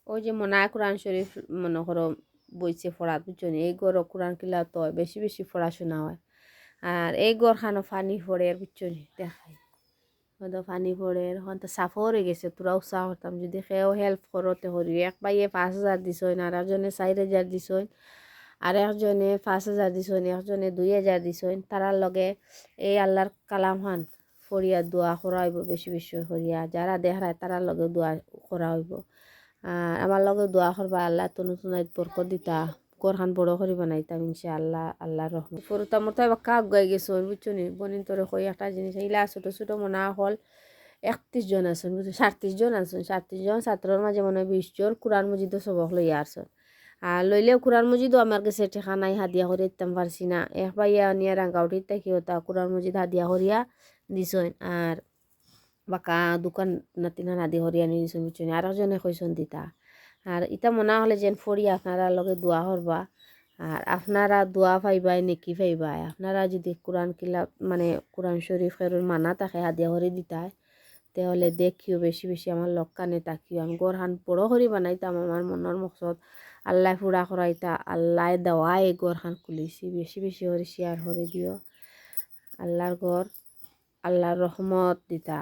ওই যে মনে হয় কোরআন শরীফ মনে করো বইছে পড়া বুঝছো নি, এই গড় কোরআন কিলা তো হয়, বেশি বেশি পড়াশোনা হয়। আর এই গড় খানো ফানি পড়ে বুঝছো নি দেখাই, হয়তো ফানি পড়ে এখন তো সাফ হয়ে গেছে, তোরা উৎসাহ করতাম যদি সেও হেল্প করতে করি। এক বাইয়ে 5,000 দিছইন, আর একজনে 4,000 দিছইন, আর একজনে 5,000 দিছইন, একজনে 2,000 দিছইন। তারার লগে এই আল্লাহর কালাম খান ফরিয়া দোয়া করা হইব, বেশি বেশি করিয়া যারা দেখায় তারার লগে দোয়া করা হইব। আর আমার লগে দোয়া করবা, আল্লাহ তো নতুন বরকত দিতা, কোরআন বড় করি বানাইতাম ইনশাআল্লাহ, আল্লাহর রহমত। ফরুতা মতো এবার কাক গাই গেছো বুঝছো নি, বনিন তোরে কই একটা জিনিস, এইলা ছোটো ছোটো মনে হল 31 জন আছেন বুঝছো, 37 জন আছেন, 37 জন ছাত্রর মাঝে মনে হয় 20 জন কোরআন মজিদও সবক লইয়া আসছেন। আর লইলেও কোরআন মজিদও আমার কাছে ঠেকা নাই, হাদিয়া করে দিতাম পারছি না। এক ভাইয়া নিয়ে রাঙ্গাউটির থাকি ওটা কোরআন মজিদ হাদিয়া করিয়া দিছইন, আর বাঁকা দোকান নাতিনা নাদি হরিয়া নিয়ে দিছইন বুঝছো নি, আর একজনে কইসন দিতা। আর ইটা মনে হলে যেন ফরি আপনারা লগে দোয়া করবা, আর আপনারা দোয়া পাইবাই নেকি পাইবাই। আপনারা যদি কোরআন কিলা মানে কোরআন শরীফের মানা তাকে হাদিয়া করে দিতায়, তাহলে দেখিও বেশি বেশি আমার লগ কানে তাকিও, আমি গড়হান বড় করি বানাইতাম, আমার মনের মকসদ আল্লাহ ফুড়া করাইতা, আল্লাহ দেওয়াই গড়হান খুলিছি, বেশি বেশি করে শেয়ার করে দিও। আল্লাহর গড় আল্লাহর রহমত দিতা।